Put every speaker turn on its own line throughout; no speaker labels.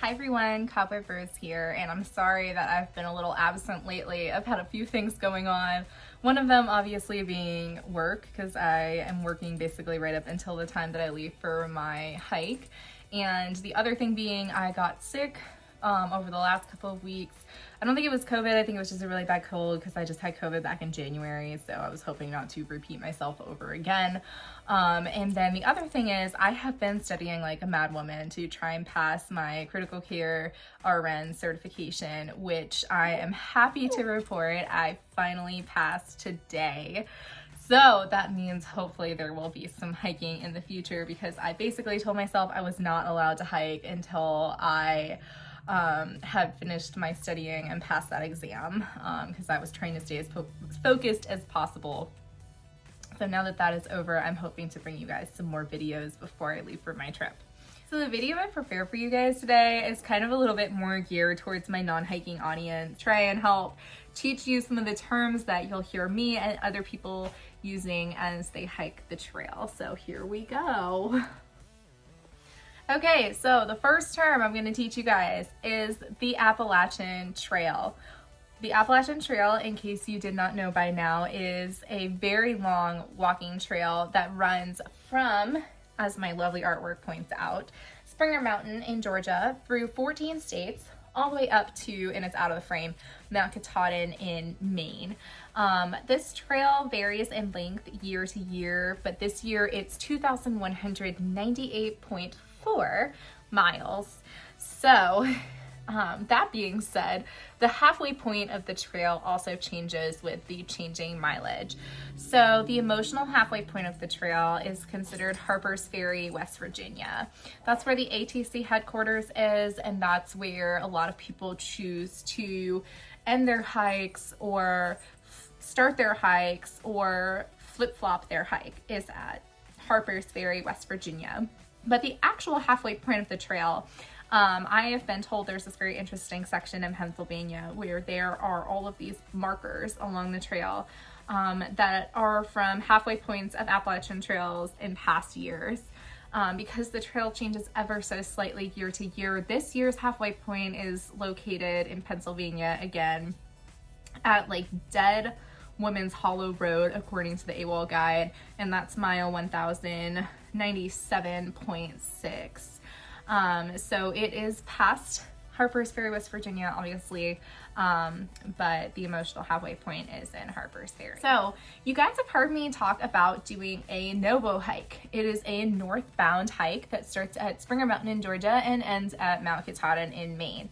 Hi everyone, Cowboy Rose here, and I'm sorry that I've been a little absent lately. I've had a few things going on. One of them obviously being work, because I am working basically right up until the time that I leave for my hike. And the other thing being I got sick over the last couple of weeks. I don't think it was COVID, I think it was just a really bad cold because I just had COVID back in January, so I was hoping not to repeat myself over again. And then the other thing is I have been studying like a mad woman to try and pass my critical care RN certification, which I am happy to report I finally passed today. So that means hopefully there will be some hiking in the future, because I basically told myself I was not allowed to hike until I had finished my studying and passed that exam, because I was trying to stay as focused as possible. So now that that is over, I'm hoping to bring you guys some more videos before I leave for my trip. So the video I prepared for you guys today is kind of a little bit more geared towards my non-hiking audience, try and help teach you some of the terms that you'll hear me and other people using as they hike the trail. So here we go. Okay, so the first term I'm going to teach you guys is the Appalachian Trail. The Appalachian Trail, in case you did not know by now, is a very long walking trail that runs from, as my lovely artwork points out, Springer Mountain in Georgia through 14 states, all the way up to, and it's out of the frame, Mount Katahdin in Maine. This trail varies in length year to year, but this year it's 2,198.4 miles. So that being said, the halfway point of the trail also changes with the changing mileage. So the emotional halfway point of the trail is considered Harper's Ferry, West Virginia. That's where the ATC headquarters is, and that's where a lot of people choose to end their hikes or start their hikes or flip-flop their hike, is at Harper's Ferry, West Virginia. But the actual halfway point of the trail, I have been told there's this very interesting section in Pennsylvania where there are all of these markers along the trail that are from halfway points of Appalachian trails in past years. Because the trail changes ever so slightly year to year, this year's halfway point is located in Pennsylvania again at like Dead Women's Hollow Road, according to the AWOL guide, and that's mile 1097.6. So it is past Harper's Ferry, West Virginia, obviously, but the emotional halfway point is in Harper's Ferry. So you guys have heard me talk about doing a NoBo hike. It is a northbound hike that starts at Springer Mountain in Georgia and ends at Mount Katahdin in Maine.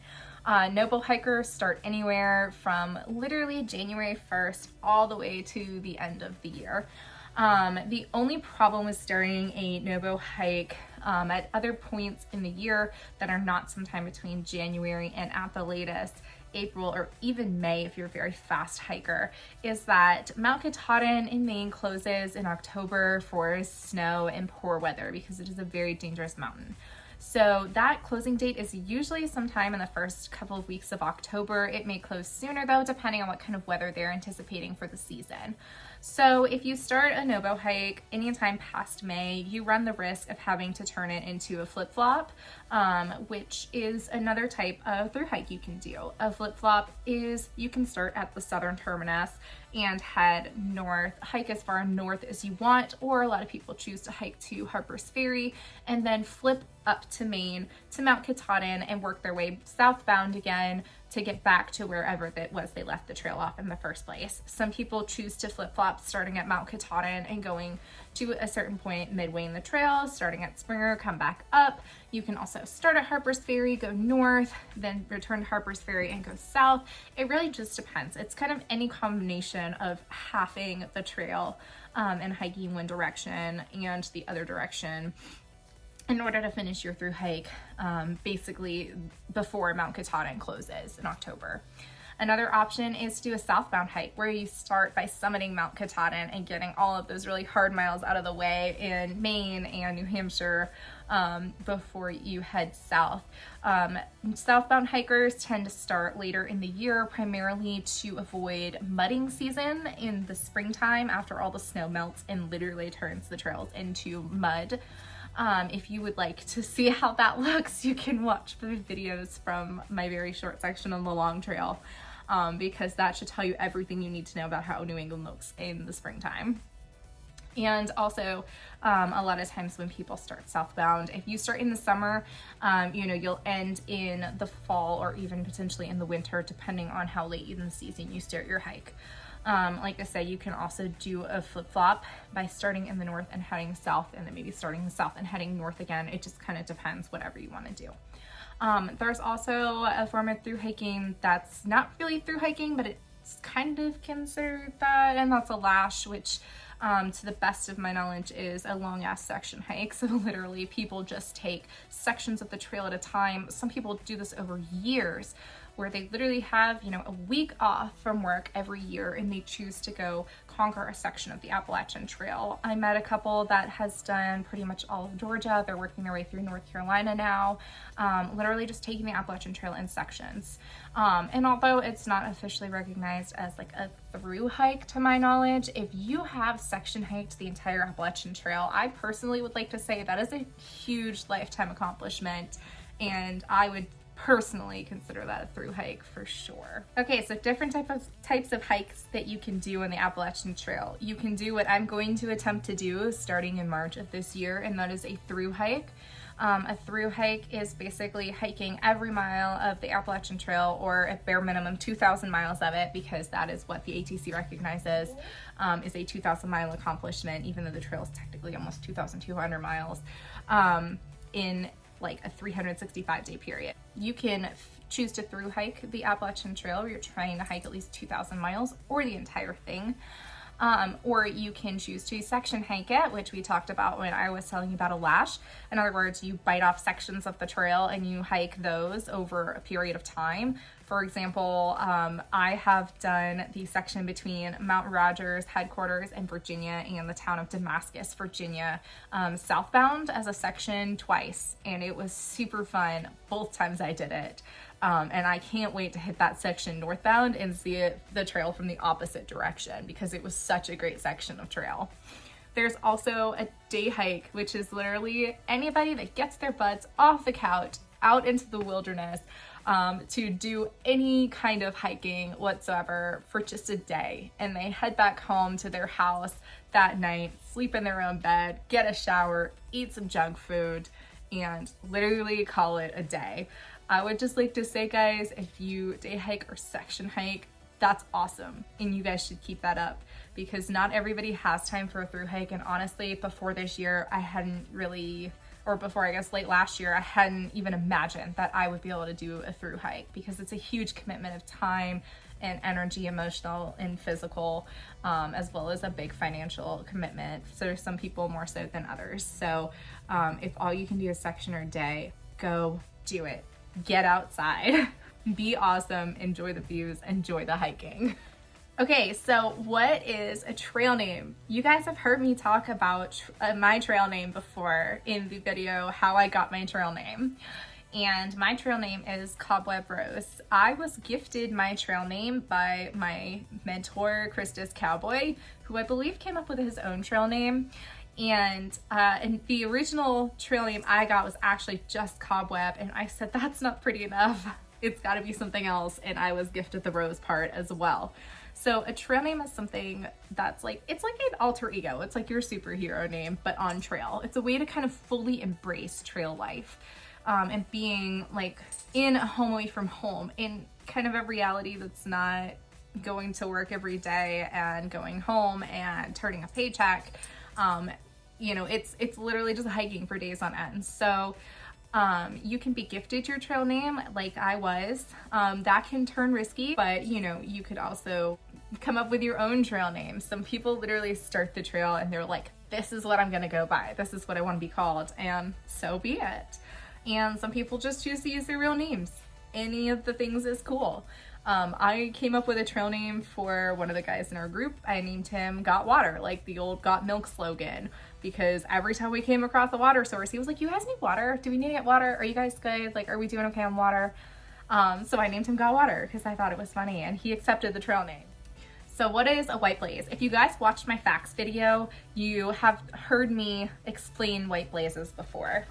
NoBo hikers start anywhere from literally January 1st all the way to the end of the year. The only problem with starting a NoBo hike at other points in the year that are not sometime between January and at the latest April or even May if you're a very fast hiker, is that Mount Katahdin in Maine closes in October for snow and poor weather because it is a very dangerous mountain. So that closing date is usually sometime in the first couple of weeks of October. It may close sooner though, depending on what kind of weather they're anticipating for the season. So if you start a NoBo hike anytime past May, you run the risk of having to turn it into a flip-flop, which is another type of through hike you can do. A flip-flop is you can start at the southern terminus and head north, hike as far north as you want, or a lot of people choose to hike to Harper's Ferry and then flip up to Maine to Mount Katahdin and work their way southbound again to get back to wherever that was they left the trail off in the first place. Some people choose to flip-flop starting at Mount Katahdin and going to a certain point midway in the trail, starting at Springer, come back up. You can also start at Harper's Ferry, go north, then return to Harper's Ferry and go south. It really just depends. It's kind of any combination of halving the trail and hiking one direction and the other direction in order to finish your through hike, basically before Mount Katahdin closes in October. Another option is to do a southbound hike where you start by summiting Mount Katahdin and getting all of those really hard miles out of the way in Maine and New Hampshire before you head south. Southbound hikers tend to start later in the year, primarily to avoid mudding season in the springtime after all the snow melts and literally turns the trails into mud. If you would like to see how that looks, you can watch the videos from my very short section on the long trail, because that should tell you everything you need to know about how New England looks in the springtime. And also, a lot of times when people start southbound, if you start in the summer, you know, you'll end in the fall or even potentially in the winter, depending on how late in the season you start your hike. Like I said, you can also do a flip-flop by starting in the north and heading south, and then maybe starting in the south and heading north again. It just kind of depends, whatever you want to do. There's also a form of through hiking that's not really through hiking, but it's kind of considered that, and that's a LASH, which to the best of my knowledge is a long ass section hike. So literally people just take sections of the trail at a time. Some people do this over years, where they literally have, you know, a week off from work every year and they choose to go conquer a section of the Appalachian Trail. I met a couple that has done pretty much all of Georgia. They're working their way through North Carolina now, literally just taking the Appalachian Trail in sections. And although it's not officially recognized as like a through hike to my knowledge, if you have section hiked the entire Appalachian Trail, I personally would like to say that is a huge lifetime accomplishment, and I would personally consider that a through hike for sure. Okay, so different types of hikes that you can do on the Appalachian Trail. You can do what I'm going to attempt to do starting in March of this year, and that is a through hike. A through hike is basically hiking every mile of the Appalachian Trail, or at bare minimum 2,000 miles of it, because that is what the ATC recognizes is a 2,000 mile accomplishment, even though the trail is technically almost 2,200 miles, in like a 365-day period. You can choose to through hike the Appalachian Trail, where you're trying to hike at least 2,000 miles or the entire thing. Or you can choose to section hike it, which we talked about when I was telling you about a LASH. In other words, you bite off sections of the trail and you hike those over a period of time. For example, I have done the section between Mount Rogers headquarters in Virginia and the town of Damascus, Virginia, southbound as a section twice, and it was super fun both times I did it. And I can't wait to hit that section northbound and see the trail from the opposite direction, because it was such a great section of trail. There's also a day hike, which is literally anybody that gets their butts off the couch out into the wilderness to do any kind of hiking whatsoever for just a day, and they head back home to their house that night, sleep in their own bed, get a shower, eat some junk food, and literally call it a day. I would just like to say, guys, if you day hike or section hike, that's awesome, and you guys should keep that up, because not everybody has time for a through hike. And honestly, before this year, I hadn't really, or before I guess late last year, I hadn't even imagined that I would be able to do a through hike, because it's a huge commitment of time and energy, emotional and physical, as well as a big financial commitment. So there's some people more so than others. So if all you can do is section or day, go do it. Get outside, be awesome, enjoy the views, enjoy the hiking. Okay, so what is a trail name? You guys have heard me talk about my trail name before in the video, how I got my trail name. And my trail name is Cobweb Rose. I was gifted my trail name by my mentor, Christus Cowboy, who I believe came up with his own trail name. And the original trail name I got was actually just Cobweb, and I said, that's not pretty enough. It's got to be something else, and I was gifted the Rose part as well. So a trail name is something that's like, it's like an alter ego. It's like your superhero name, but on trail. It's a way to kind of fully embrace trail life, and being like in a home away from home, in kind of a reality that's not going to work every day and going home and turning a paycheck. You know, it's literally just hiking for days on end. So you can be gifted your trail name like I was. That can turn risky, but you know, you could also come up with your own trail name. Some people literally start the trail and they're like, this is what I'm gonna go by, this is what I want to be called, and so be it. And some people just choose to use their real names. Any of the things is cool. I came up with a trail name for one of the guys in our group. I named him Got Water, like the old Got Milk slogan, because every time we came across a water source, he was like, you guys need water? Do we need to get water? Are you guys good? Like, are we doing okay on water? So I named him Got Water because I thought it was funny, and he accepted the trail name. So what is a white blaze? If you guys watched my facts video, you have heard me explain white blazes before.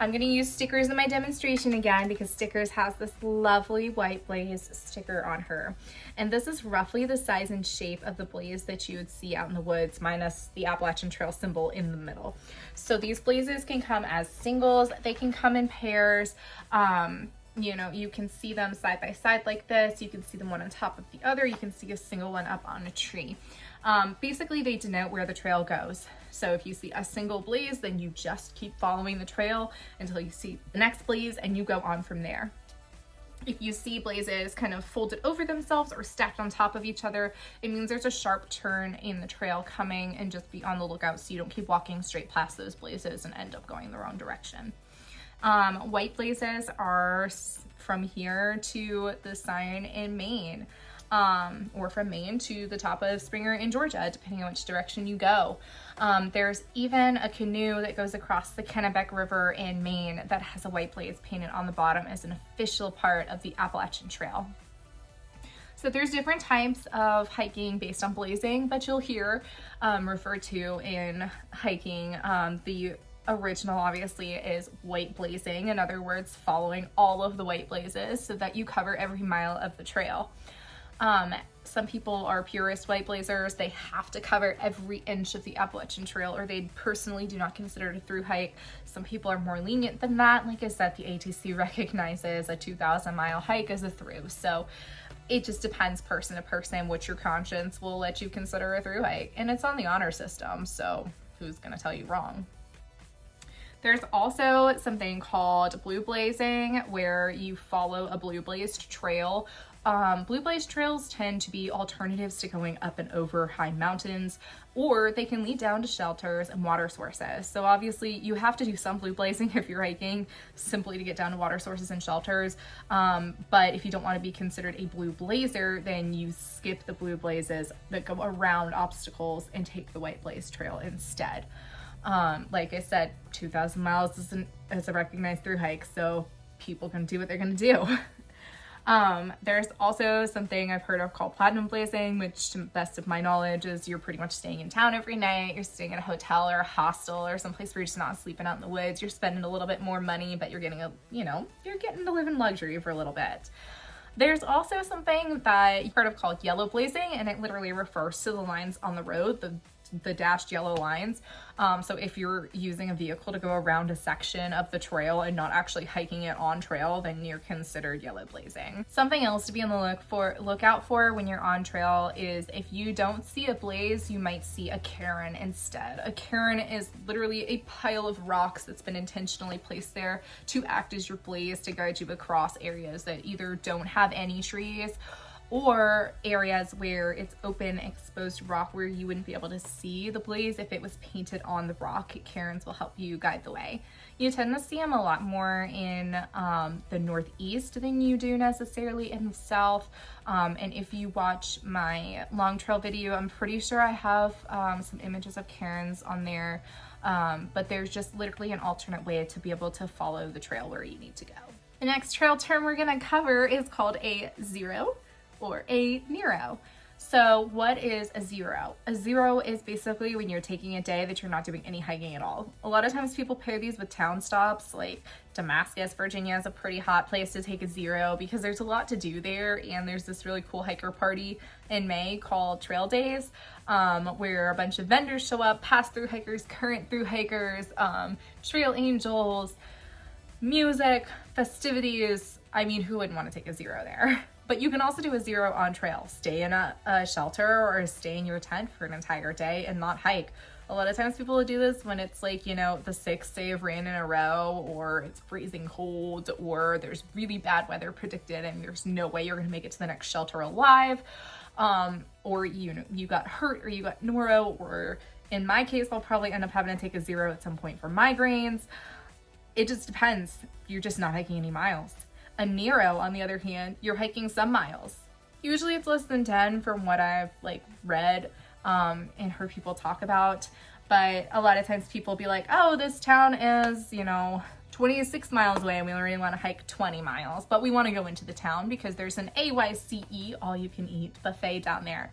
I'm gonna use stickers in my demonstration again because Stickers has this lovely white blaze sticker on her. And this is roughly the size and shape of the blaze that you would see out in the woods, minus the Appalachian Trail symbol in the middle. So these blazes can come as singles, they can come in pairs. You know, you can see them side by side like this. You can see them one on top of the other. You can see a single one up on a tree. Basically, they denote where the trail goes. So if you see a single blaze, then you just keep following the trail until you see the next blaze and you go on from there. If you see blazes kind of folded over themselves or stacked on top of each other, it means there's a sharp turn in the trail coming, and just be on the lookout so you don't keep walking straight past those blazes and end up going the wrong direction. White blazes are from here to the sign in Maine, or from Maine to the top of Springer in Georgia, depending on which direction you go. There's even a canoe that goes across the Kennebec River in Maine that has a white blaze painted on the bottom as an official part of the Appalachian Trail. So there's different types of hiking based on blazing, but you'll hear referred to in hiking. The original obviously is white blazing, in other words, following all of the white blazes so that you cover every mile of the trail. Some people are purist white blazers. They have to cover every inch of the Appalachian Trail, or they personally do not consider it a through hike. Some people are more lenient than that. Like I said, the ATC recognizes a 2,000-mile hike as a through. So it just depends person to person what your conscience will let you consider a through hike. And it's on the honor system, so who's gonna tell you wrong? There's also something called blue blazing, where you follow a blue blazed trail. Blue blazed trails tend to be alternatives to going up and over high mountains, or they can lead down to shelters and water sources. So obviously you have to do some blue blazing if you're hiking, simply to get down to water sources and shelters. But if you don't want to be considered a blue blazer, then you skip the blue blazes that go around obstacles and take the white blaze trail instead. Like I said, 2,000 miles is a recognized through hike, so people can do what they're gonna do. There's also something I've heard of called platinum blazing, which to the best of my knowledge is you're pretty much staying in town every night. You're staying in a hotel or a hostel or someplace where you're just not sleeping out in the woods. You're spending a little bit more money, but you're getting you're getting to live in luxury for a little bit. There's also something that you've heard of called yellow blazing, and it literally refers to the lines on the road, the dashed yellow lines. So if you're using a vehicle to go around a section of the trail and not actually hiking it on trail, then you're considered yellow blazing. Something else to be on the lookout for when you're on trail is if you don't see a blaze, you might see a cairn instead. A cairn is literally a pile of rocks that's been intentionally placed there to act as your blaze to guide you across areas that either don't have any trees or areas where it's open, exposed rock where you wouldn't be able to see the blaze if it was painted on the rock. Cairns will help you guide the way. You tend to see them a lot more in the northeast than you do necessarily in the south. And if you watch my long trail video, I'm pretty sure I have some images of cairns on there. But there's just literally an alternate way to be able to follow the trail where you need to go. The next trail term we're gonna cover is called a zero, or a Nero. So what is a zero? A zero is basically when you're taking a day that you're not doing any hiking at all. A lot of times people pair these with town stops, like Damascus, Virginia is a pretty hot place to take a zero because there's a lot to do there, and there's this really cool hiker party in May called Trail Days, where a bunch of vendors show up, past through hikers, current through hikers, trail angels, music, festivities. I mean, who wouldn't want to take a zero there? But you can also do a zero on trail. Stay in a shelter or stay in your tent for an entire day and not hike. A lot of times people will do this when it's like, the 6th day of rain in a row, or it's freezing cold, or there's really bad weather predicted and there's no way you're gonna make it to the next shelter alive. Or you got hurt, or you got Nero, or in my case, I'll probably end up having to take a zero at some point for migraines. It just depends. You're just not hiking any miles. A Nero, on the other hand, you're hiking some miles. Usually it's less than 10 from what I've read and heard people talk about. But a lot of times people be like, oh, this town is, 26 miles away and we only want to hike 20 miles. But we want to go into the town because there's an AYCE, all you can eat buffet down there.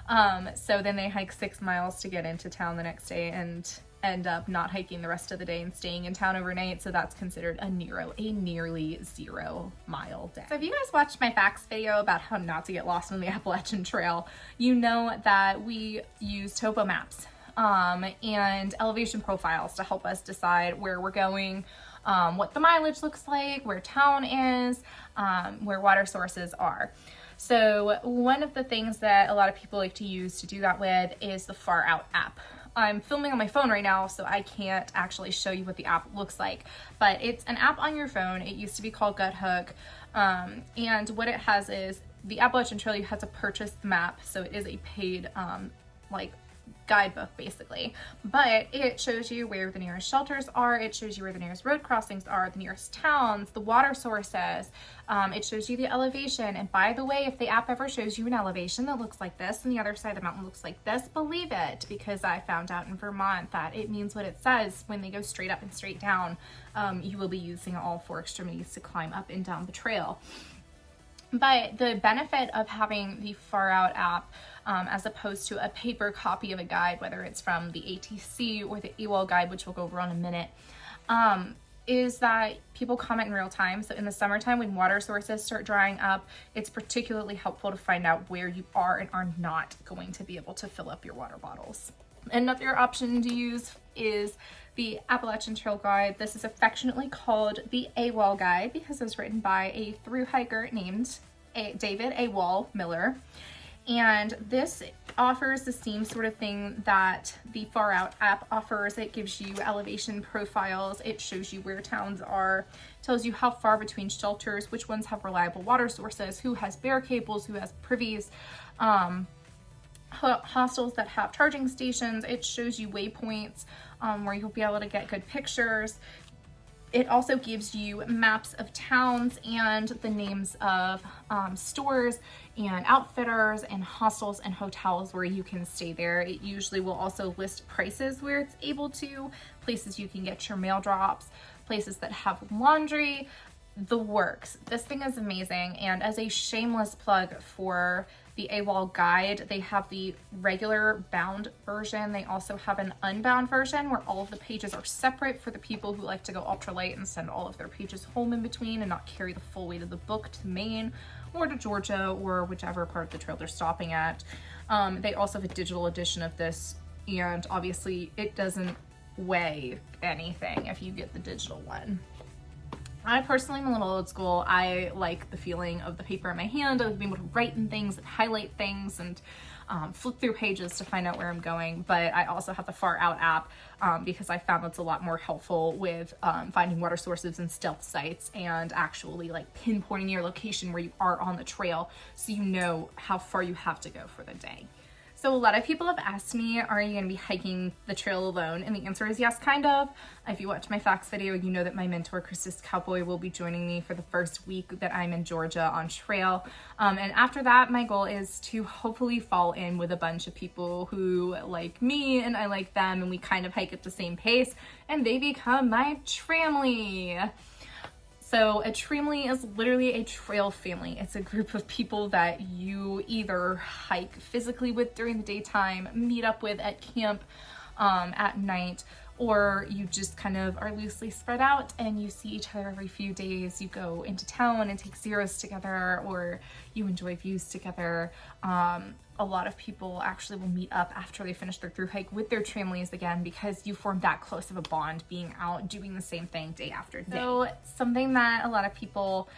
So then they hike 6 miles to get into town the next day and end up not hiking the rest of the day and staying in town overnight. So that's considered a nearly 0 mile day. So if you guys watched my facts video about how not to get lost on the Appalachian Trail, you know that we use topo maps and elevation profiles to help us decide where we're going, what the mileage looks like, where town is, where water sources are. So one of the things that a lot of people like to use to do that with is the Far Out app. I'm filming on my phone right now, so I can't actually show you what the app looks like, but it's an app on your phone. It used to be called Guthook, and what it has is the Appalachian Trail, you have to purchase the map, so it is a paid like guidebook basically, but it shows you where the nearest shelters are, it shows you where the nearest road crossings are, the nearest towns, the water sources, it shows you the elevation. And by the way, if the app ever shows you an elevation that looks like this and the other side of the mountain looks like this, believe it, because I found out in Vermont that it means what it says. When they go straight up and straight down, you will be using all 4 extremities to climb up and down the trail. But the benefit of having the Far Out app, as opposed to a paper copy of a guide, whether it's from the ATC or the AWOL guide, which we'll go over in a minute, is that people comment in real time. So in the summertime, when water sources start drying up, it's particularly helpful to find out where you are and are not going to be able to fill up your water bottles. Another option to use is the Appalachian Trail Guide. This is affectionately called the AWOL Guide because it was written by a thru hiker named David AWOL Miller. And this offers the same sort of thing that the Far Out app offers. It gives you elevation profiles. It shows you where towns are, tells you how far between shelters, which ones have reliable water sources, who has bare cables, who has privies, hostels that have charging stations. It shows you waypoints where you'll be able to get good pictures. It also gives you maps of towns and the names of stores and outfitters and hostels and hotels where you can stay there. It usually will also list prices where it's able to, places you can get your mail drops, places that have laundry, the works. This thing is amazing. And as a shameless plug for the AWOL guide, they have the regular bound version. They also have an unbound version where all of the pages are separate for the people who like to go ultralight and send all of their pages home in between and not carry the full weight of the book to Maine or to Georgia or whichever part of the trail they're stopping at. They also have a digital edition of this, and obviously it doesn't weigh anything if you get the digital one. I personally am a little old school. I like the feeling of the paper in my hand. I like being able to write in things and highlight things and flip through pages to find out where I'm going. But I also have the Far Out app because I found that's a lot more helpful with finding water sources and stealth sites and actually like pinpointing your location where you are on the trail so you know how far you have to go for the day. So a lot of people have asked me, are you going to be hiking the trail alone? And the answer is yes, kind of. If you watch my facts video, you know that my mentor, Christus Cowboy, will be joining me for the first week that I'm in Georgia on trail. And after that, my goal is to hopefully fall in with a bunch of people who like me and I like them, and we kind of hike at the same pace, and they become my Tramily. So a Tramily is literally a trail family. It's a group of people that you either hike physically with during the daytime, meet up with at camp at night, or you just kind of are loosely spread out and you see each other every few days. You go into town and take zeros together, or you enjoy views together. A lot of people actually will meet up after they finish their thru hike with their Tramilies again because you form that close of a bond being out doing the same thing day after day. So something that a lot of people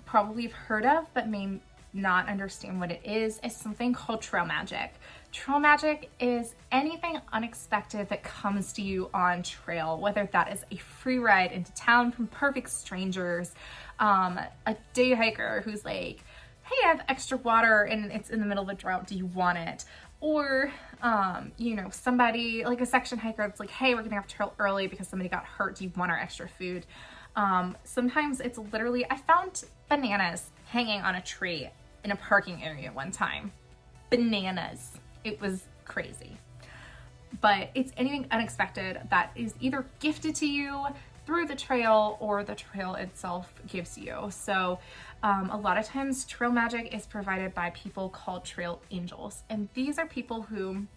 probably have heard of but may not understand what it is something called trail magic. Trail magic is anything unexpected that comes to you on trail, whether that is a free ride into town from perfect strangers, a day hiker who's like, hey, I have extra water and it's in the middle of a drought, do you want it? Or, you know, somebody like a section hiker that's like, hey, we're gonna have to trail early because somebody got hurt, do you want our extra food? Sometimes it's literally, I found bananas hanging on a tree in a parking area one time. Bananas. It was crazy. But it's anything unexpected that is either gifted to you through the trail or the trail itself gives you. So a lot of times trail magic is provided by people called trail angels, and these are people who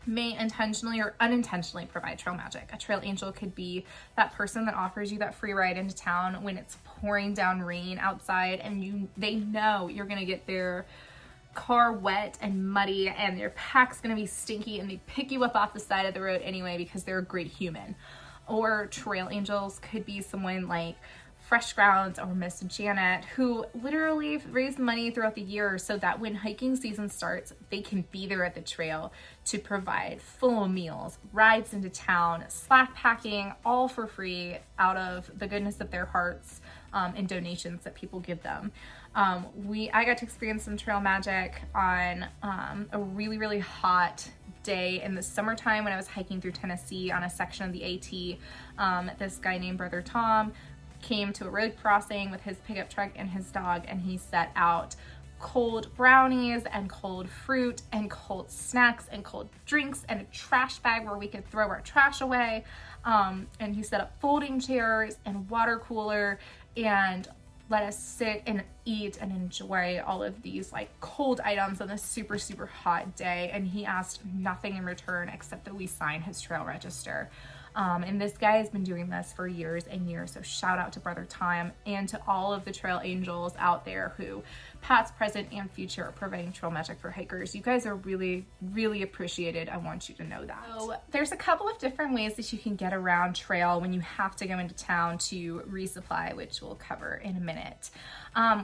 may intentionally or unintentionally provide trail magic. A trail angel could be that person that offers you that free ride into town when it's pouring down rain outside and they know you're gonna get their car wet and muddy and their pack's gonna be stinky, and they pick you up off the side of the road anyway because they're a great human. Or trail angels could be someone like Fresh Grounds or Miss Janet, who literally raise money throughout the year so that when hiking season starts, they can be there at the trail to provide full meals, rides into town, slackpacking, all for free out of the goodness of their hearts, and donations that people give them. I got to experience some trail magic on a really, really hot day in the summertime when I was hiking through Tennessee on a section of the AT. This guy named Brother Tom came to a road crossing with his pickup truck and his dog, and he set out cold brownies and cold fruit and cold snacks and cold drinks and a trash bag where we could throw our trash away. And he set up folding chairs and water cooler and let us sit and eat and enjoy all of these like cold items on this super, super hot day. And he asked nothing in return except that we sign his trail register. And this guy has been doing this for years and years. So shout out to Brother Tom and to all of the trail angels out there who, past, present, and future, are providing trail magic for hikers. You guys are really, really appreciated. I want you to know that. So there's a couple of different ways that you can get around trail when you have to go into town to resupply, which we'll cover in a minute.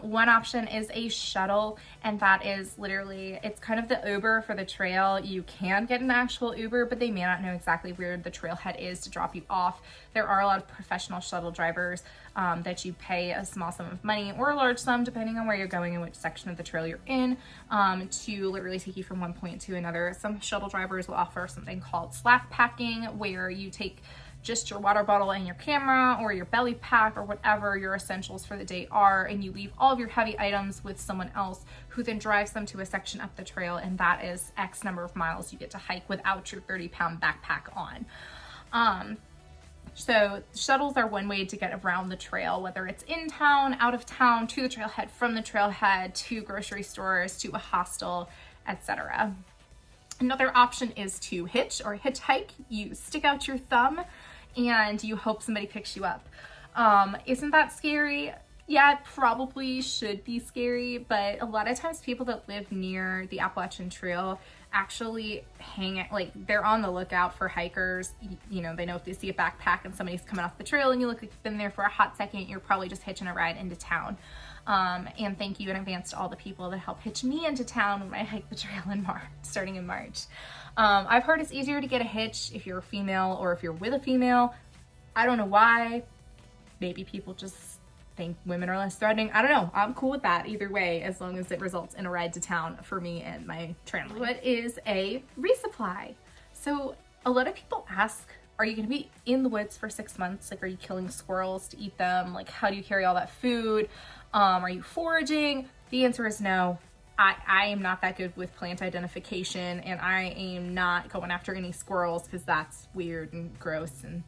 One option is a shuttle, and that is literally, it's kind of the Uber for the trail. You can get an actual Uber, but they may not know exactly where the trailhead is to drop you off. There are a lot of professional shuttle drivers that you pay a small sum of money or a large sum, depending on where you're going and which section of the trail you're in, to literally take you from one point to another. Some shuttle drivers will offer something called Slackpacking, where you take just your water bottle and your camera or your belly pack or whatever your essentials for the day are, and you leave all of your heavy items with someone else who then drives them to a section up the trail, and that is X number of miles you get to hike without your 30-pound backpack on. So shuttles are one way to get around the trail, whether it's in town, out of town, to the trailhead, from the trailhead, to grocery stores, to a hostel, etc. Another option is to hitch or hitchhike. You stick out your thumb and you hope somebody picks you up. Isn't that scary? Yeah, it probably should be scary, but a lot of times people that live near the Appalachian Trail actually they're on the lookout for hikers. You know, they know if they see a backpack and somebody's coming off the trail and you look like you've been there for a hot second, you're probably just hitching a ride into town. And thank you in advance to all the people that help hitch me into town when I hike the trail in March, starting in March. I've heard it's easier to get a hitch if you're a female or if you're with a female. I don't know why. Maybe people just think women are less threatening. I don't know. I'm cool with that either way, as long as it results in a ride to town for me and my Tramily. What is a resupply? So a lot of people ask, are you going to be in the woods for 6 months? Like, are you killing squirrels to eat them? Like, how do you carry all that food? Are you foraging? The answer is no. I am not that good with plant identification, and I am not going after any squirrels because that's weird and gross, and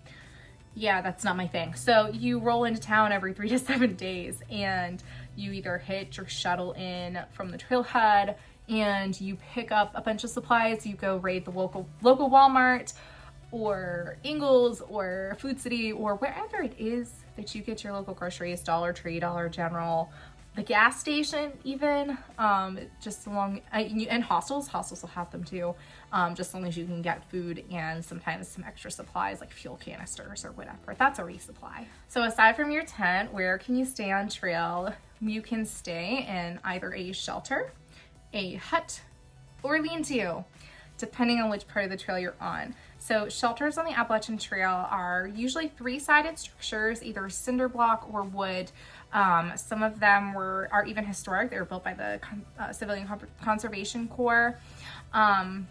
yeah, that's not my thing. So you roll into town every 3 to 7 days, and you either hitch or shuttle in from the trailhead, and you pick up a bunch of supplies. You go raid the local Walmart or Ingles or Food City or wherever it is that you get your local groceries, Dollar Tree, Dollar General, the gas station even, just along, and hostels will have them too, just as long as you can get food and sometimes some extra supplies like fuel canisters or whatever. That's a resupply. So aside from your tent, where can you stay on trail? You can stay in either a shelter, a hut, or Lean-To, depending on which part of the trail you're on. So shelters on the Appalachian Trail are usually 3-sided structures, either cinder block or wood. Some of them are even historic. They were built by the Civilian Conservation Corps. Some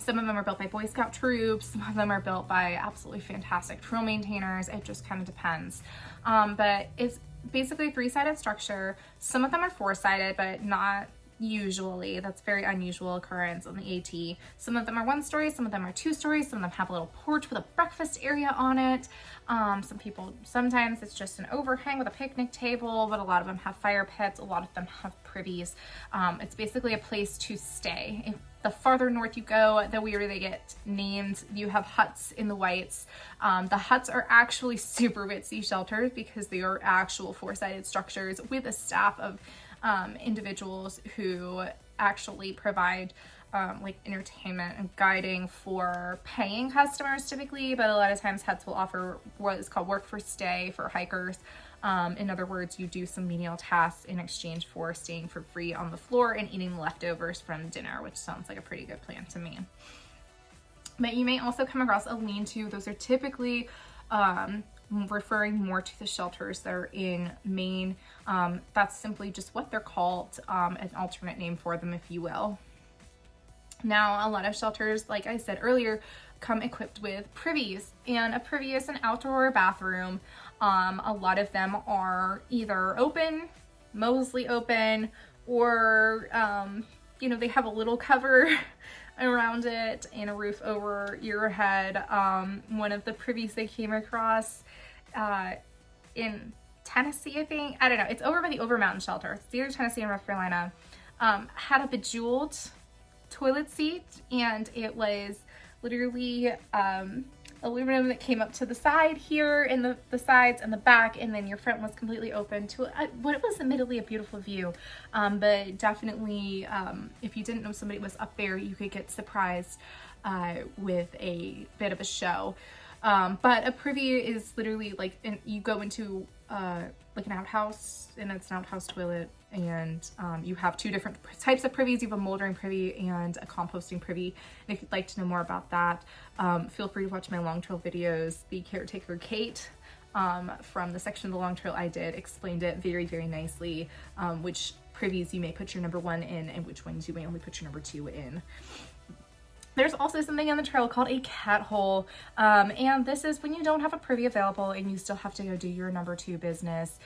of them are built by Boy Scout troops. Some of them are built by absolutely fantastic trail maintainers. It just kind of depends. But it's basically a 3-sided structure. Some of them are 4-sided, but not Usually. That's a very unusual occurrence on the AT. Some of them are 1 story, some of them are 2 stories, some of them have a little porch with a breakfast area on it. Sometimes it's just an overhang with a picnic table, but a lot of them have fire pits, a lot of them have privies. It's basically a place to stay. If the farther north you go, the weirder they get named. You have huts in the whites. The huts are actually super ritzy shelters because they are actual 4-sided structures with a staff of individuals who actually provide like entertainment and guiding for paying customers typically, but a lot of times huts will offer what is called work for stay for hikers. In other words, you do some menial tasks in exchange for staying for free on the floor and eating leftovers from dinner, which sounds like a pretty good plan to me. But you may also come across a lean-to. Those are typically referring more to the shelters that are in Maine. That's simply just what they're called, an alternate name for them, if you will. Now, a lot of shelters, like I said earlier, come equipped with privies, and a privy is an outdoor bathroom. A lot of them are either open, mostly open, or you know, they have a little cover around it and a roof over your head. One of the privies they came across in Tennessee, I think, I don't know, it's over by the Overmountain shelter. It's either Tennessee or North Carolina. Had a bejeweled toilet seat, and it was literally aluminum that came up to the side here, in the sides and the back, and then your front was completely open to what was admittedly a beautiful view, but definitely if you didn't know somebody was up there, you could get surprised with a bit of a show. But a privy is literally like, you go into like an outhouse, and it's an outhouse toilet, and you have 2 different types of privies. You have a moldering privy and a composting privy. And if you'd like to know more about that, feel free to watch my long trail videos. The caretaker Kate from the section of the long trail I did explained it very, very nicely, which privies you may put your number 1 in and which ones you may only put your number 2 in. There's also something on the trail called a cat hole, and this is when you don't have a privy available and you still have to go do your number 2 business.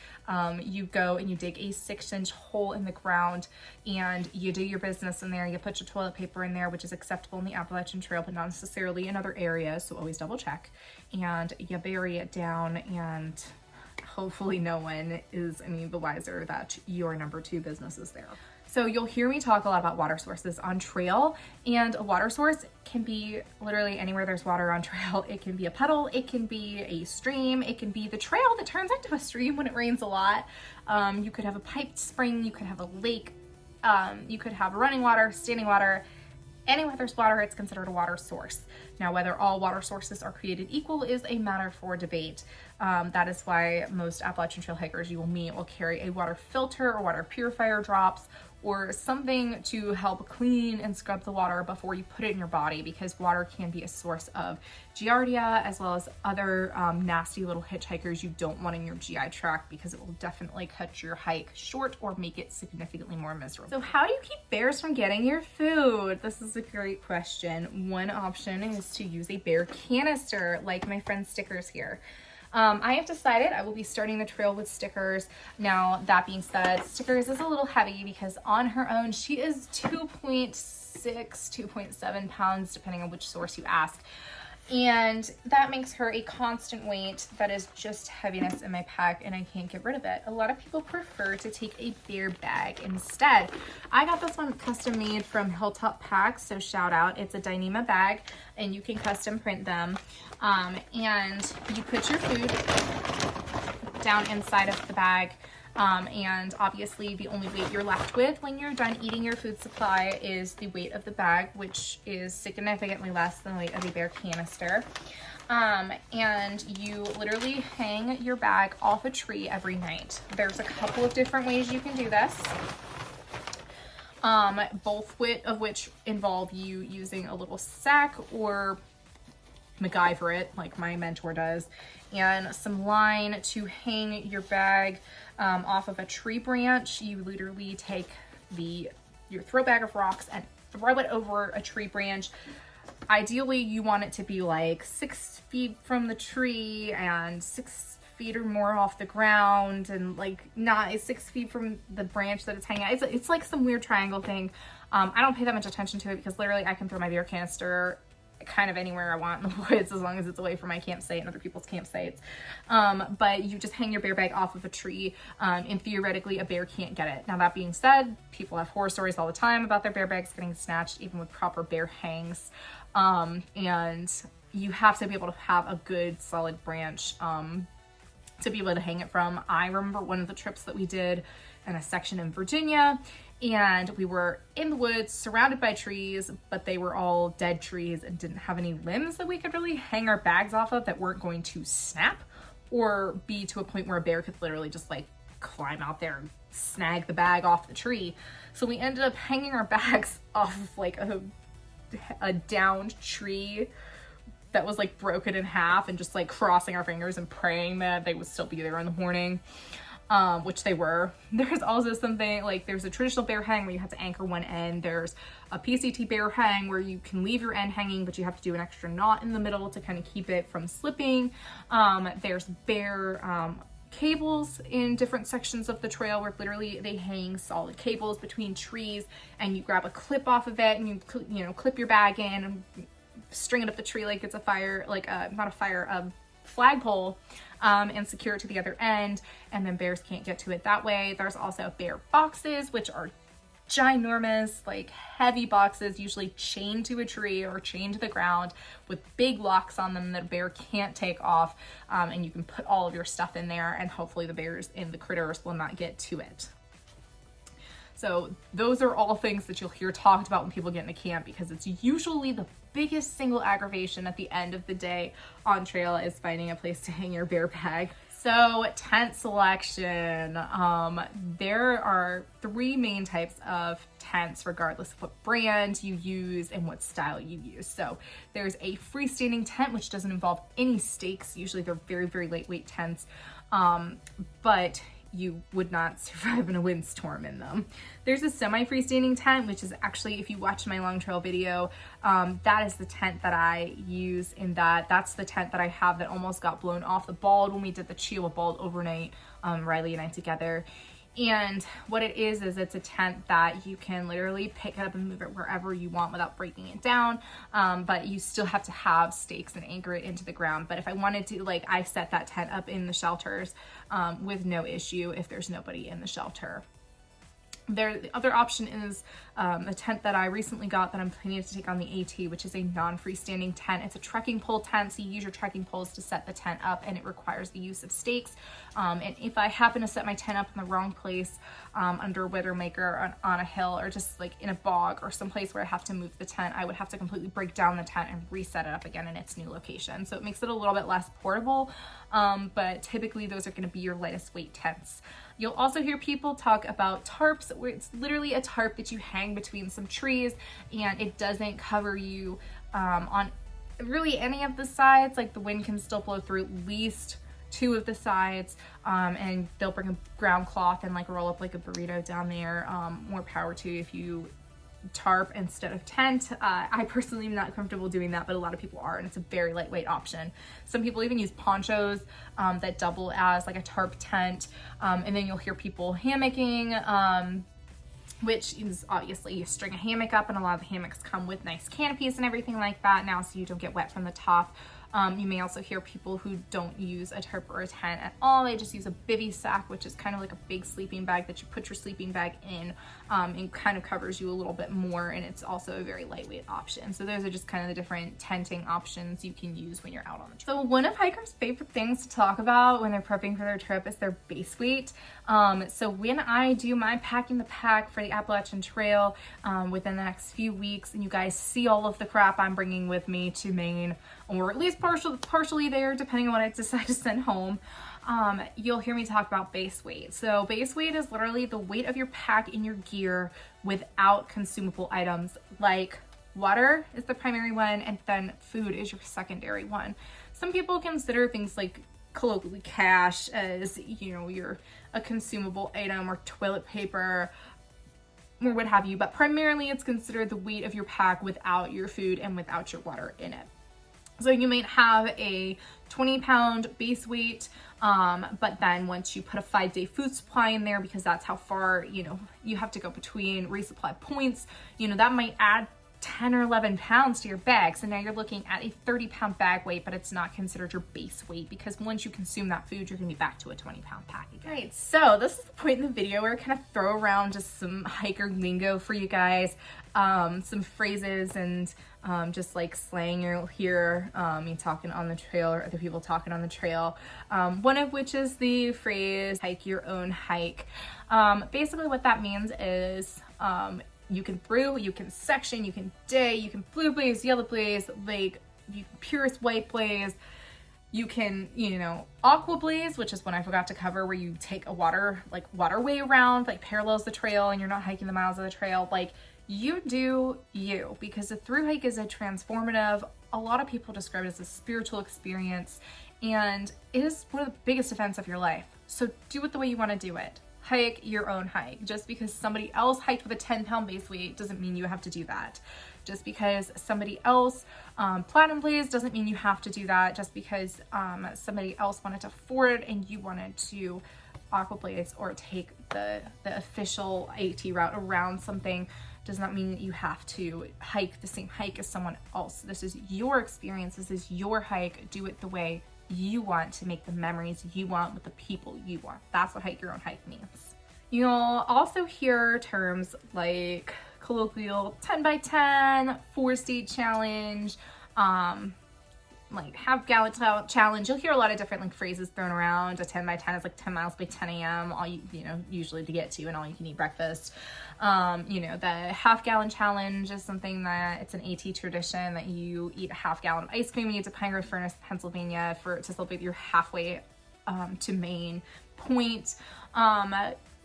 You go and you dig a 6-inch hole in the ground, and you do your business in there. You put your toilet paper in there, which is acceptable in the Appalachian Trail, but not necessarily in other areas, so always double check. And you bury it down, and hopefully no one is any the wiser that your number 2 business is there. So you'll hear me talk a lot about water sources on trail, and a water source can be literally anywhere there's water on trail. It can be a puddle, it can be a stream, it can be the trail that turns into a stream when it rains a lot. You could have a piped spring, you could have a lake, you could have running water, standing water. Anywhere there's water, it's considered a water source. Now, whether all water sources are created equal is a matter for debate. That is why most Appalachian Trail hikers you will meet will carry a water filter or water purifier drops, or something to help clean and scrub the water before you put it in your body, because water can be a source of giardia as well as other nasty little hitchhikers you don't want in your GI tract, because it will definitely cut your hike short or make it significantly more miserable. So how do you keep bears from getting your food? This is a great question. One option is to use a bear canister, like my friend's stickers here. I have decided I will be starting the trail with stickers. Now, that being said, stickers is a little heavy because on her own, she is 2.6, 2.7 pounds, depending on which source you ask. And that makes her a constant weight that is just heaviness in my pack, and I can't get rid of it. A lot of people prefer to take a bear bag instead. I got this one custom made from Hilltop Packs, so shout out. It's a Dyneema bag, and you can custom print them. And you put your food down inside of the bag. And obviously the only weight you're left with when you're done eating your food supply is the weight of the bag, which is significantly less than the weight of a bear canister. And you literally hang your bag off a tree every night. There's a couple of different ways you can do this. Both of which involve you using a little sack or MacGyver it, like my mentor does, and some line to hang your bag off of a tree branch. You literally take your throw bag of rocks and throw it over a tree branch. Ideally, you want it to be like 6 feet from the tree and 6 feet or more off the ground, and like not 6 feet from the branch that it's hanging out. It's like some weird triangle thing. I don't pay that much attention to it because literally I can throw my beer canister kind of anywhere I want in the woods as long as it's away from my campsite and other people's campsites. But you just hang your bear bag off of a tree, and theoretically a bear can't get it. Now that being said, people have horror stories all the time about their bear bags getting snatched even with proper bear hangs. And you have to be able to have a good solid branch to be able to hang it from. I remember one of the trips that we did in a section in Virginia, and we were in the woods surrounded by trees, but they were all dead trees and didn't have any limbs that we could really hang our bags off of that weren't going to snap or be to a point where a bear could literally just like climb out there and snag the bag off the tree. So we ended up hanging our bags off of like a downed tree that was like broken in half, and just like crossing our fingers and praying that they would still be there in the morning. Which they were. There's also something like, there's a traditional bear hang where you have to anchor one end. There's a PCT bear hang where you can leave your end hanging, but you have to do an extra knot in the middle to kind of keep it from slipping. There's bear cables in different sections of the trail where literally they hang solid cables between trees, and you grab a clip off of it and you clip your bag in and string it up the tree like it's a fire, like not a fire, a flagpole, and secure it to the other end, and then bears can't get to it that way. There's also bear boxes, which are ginormous, like heavy boxes, usually chained to a tree or chained to the ground with big locks on them that a bear can't take off, and you can put all of your stuff in there, and hopefully the bears and the critters will not get to it. So those are all things that you'll hear talked about when people get into camp, because it's usually the biggest single aggravation at the end of the day on trail is finding a place to hang your bear bag. So tent selection. There are 3 main types of tents regardless of what brand you use and what style you use. So there's a freestanding tent, which doesn't involve any stakes. Usually they're very, very lightweight tents, but you would not survive in a windstorm in them. There's a semi-freestanding tent, which is actually, if you watch my long trail video, that is the tent that I use in that. That's the tent that I have that almost got blown off the bald when we did the Chihuahua bald overnight, Riley and I together. And what it is it's a tent that you can literally pick it up and move it wherever you want without breaking it down, but you still have to have stakes and anchor it into the ground. But if I wanted to, like, I set that tent up in the shelters with no issue if there's nobody in the shelter. The other option is a tent that I recently got that I'm planning to take on the AT, which is a non-freestanding tent. It's a trekking pole tent, so you use your trekking poles to set the tent up, and it requires the use of stakes. And if I happen to set my tent up in the wrong place, under a Widowmaker on a hill, or just like in a bog or someplace where I have to move the tent, I would have to completely break down the tent and reset it up again in its new location. So it makes it a little bit less portable, but typically those are going to be your lightest weight tents. You'll also hear people talk about tarps, where it's literally a tarp that you hang between some trees, and it doesn't cover you on really any of the sides. Like, the wind can still blow through at least 2 of the sides, and they'll bring a ground cloth and like roll up like a burrito down there. More power to you if you tarp instead of tent. I personally am not comfortable doing that, but a lot of people are, and it's a very lightweight option. Some people even use ponchos that double as like a tarp tent, and then you'll hear people hammocking, which is obviously you string a hammock up, and a lot of the hammocks come with nice canopies and everything like that now, so you don't get wet from the top. You may also hear people who don't use a tarp or a tent at all. They just use a bivy sack, which is kind of like a big sleeping bag that you put your sleeping bag in, and kind of covers you a little bit more, and it's also a very lightweight option. So those are just kind of the different tenting options you can use when you're out on the trip. So one of hikers' favorite things to talk about when they're prepping for their trip is their base weight. So when I do my packing the pack for the Appalachian Trail within the next few weeks, and you guys see all of the crap I'm bringing with me to Maine, or at least partially there, depending on what I decide to send home, you'll hear me talk about base weight. So base weight is literally the weight of your pack in your gear without consumable items. Like, water is the primary one, and then food is your secondary one. Some people consider things like colloquially cash as, you know, a consumable item, or toilet paper, or what have you, but primarily it's considered the weight of your pack without your food and without your water in it. So you might have a 20-pound base weight, but then once you put a 5-day food supply in there, because that's how far, you know, you have to go between resupply points, you know, that might add 10 or 11 pounds to your bag. So now you're looking at a 30-pound bag weight, but it's not considered your base weight, because once you consume that food, you're gonna be back to a 20-pound pack again. All right, so this is the point in the video where I kind of throw around just some hiker lingo for you guys, some phrases and just like slang you'll hear me talking on the trail or other people talking on the trail. One of which is the phrase, hike your own hike. Basically what that means is, you can through, you can section, you can day, you can blue blaze, yellow blaze, like purest white blaze. You can, you know, Aquablaze, which is one I forgot to cover, where you take a waterway around, like parallels the trail and you're not hiking the miles of the trail. Like, you do you, because the through hike is a transformative, a lot of people describe it as a spiritual experience, and it is one of the biggest events of your life. So do it the way you want to do it. Hike your own hike. Just because somebody else hiked with a 10-pound base weight doesn't mean you have to do that. Just because somebody else platinum blazed doesn't mean you have to do that. Just because somebody else wanted to ford and you wanted to aquablaze or take the official AT route around something does not mean that you have to hike the same hike as someone else. This is your experience. This is your hike. Do it the way you want to make the memories you want with the people you want. That's what hike your own hike means. You'll also hear terms like colloquial 10 by 10, 4-stage challenge, like half gallon challenge. You'll hear a lot of different like phrases thrown around. A 10 by 10 is like 10 miles by 10 a.m. all you know, usually to get to, and all you can eat breakfast. You know, the half gallon challenge is something that it's an AT tradition that you eat a half gallon of ice cream when you get to Pine Grove Furnace, Pennsylvania, to celebrate your halfway to Maine point.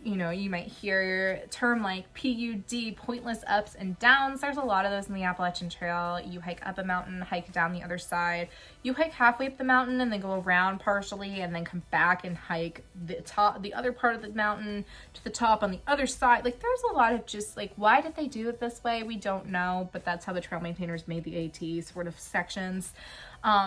You know, you might hear a term like PUD, pointless ups and downs. There's a lot of those in the Appalachian Trail. You hike up a mountain, hike down the other side. You hike halfway up the mountain and then go around partially and then come back and hike the other part of the mountain to the top on the other side. Like, there's a lot of just like, why did they do it this way? We don't know, but that's how the trail maintainers made the AT sort of sections.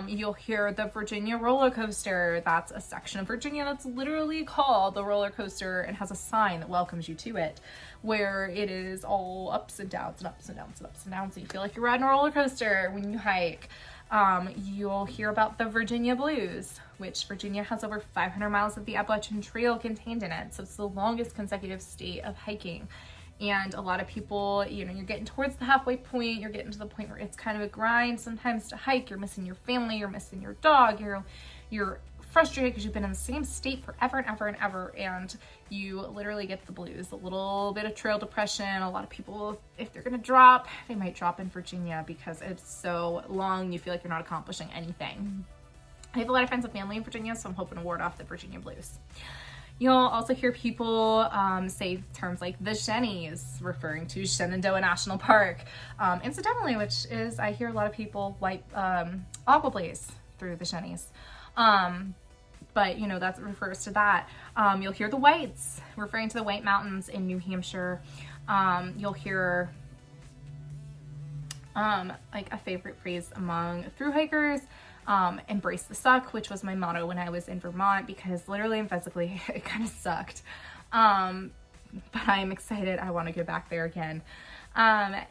You'll hear the Virginia roller coaster. That's a section of Virginia that's literally called the roller coaster and has a sign that welcomes you to it, where it is all ups and downs and ups and downs and ups and downs. So you feel like you're riding a roller coaster when you hike. You'll hear about the Virginia Blues, which Virginia has over 500 miles of the Appalachian Trail contained in it. So it's the longest consecutive state of hiking. And a lot of people, you know, you're getting towards the halfway point, you're getting to the point where it's kind of a grind sometimes to hike. You're missing your family, you're missing your dog, you're frustrated because you've been in the same state forever and ever and ever, and you literally get the blues. A little bit of trail depression. A lot of people, if they're gonna drop, they might drop in Virginia because it's so long, you feel like you're not accomplishing anything. I have a lot of friends and family in Virginia, so I'm hoping to ward off the Virginia blues. You'll also hear people say terms like the Shennies, referring to Shenandoah National Park. Incidentally, which is, I hear a lot of people wipe Aquablaze through the Shennies. But, you know, that refers to that. You'll hear the Whites, referring to the White Mountains in New Hampshire. You'll hear like a favorite phrase among thru hikers, embrace the suck, which was my motto when I was in Vermont, because literally and physically it kind of sucked. But I'm excited. I want to go back there again.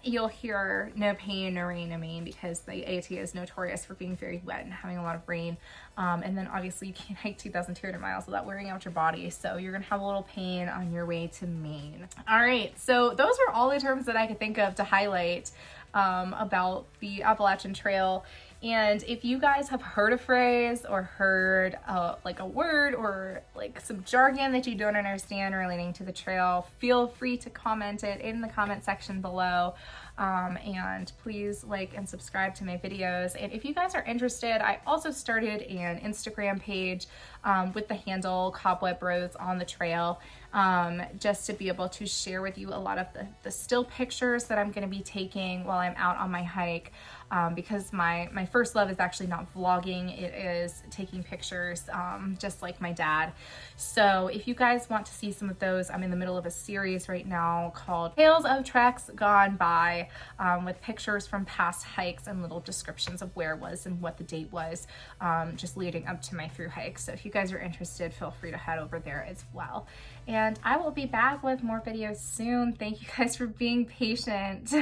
You'll hear no pain, no rain, no Maine, because the AT is notorious for being very wet and having a lot of rain. And then obviously you can't hike 2,200 miles without wearing out your body. So you're going to have a little pain on your way to Maine. All right. So those are all the terms that I could think of to highlight about the Appalachian Trail. And if you guys have heard a phrase or heard like a word or like some jargon that you don't understand relating to the trail, feel free to comment it in the comment section below. And please like and subscribe to my videos. And if you guys are interested, I also started an Instagram page with the handle cobweb roads on the trail, just to be able to share with you a lot of the still pictures that I'm going to be taking while I'm out on my hike, because my first love is actually not vlogging, it is taking pictures, just like my dad. So if you guys want to see some of those, I'm in the middle of a series right now called Tales of Treks Gone By, with pictures from past hikes and little descriptions of where it was and what the date was, just leading up to my through hike. So if you guys are interested, feel free to head over there as well. And I will be back with more videos soon. Thank you guys for being patient.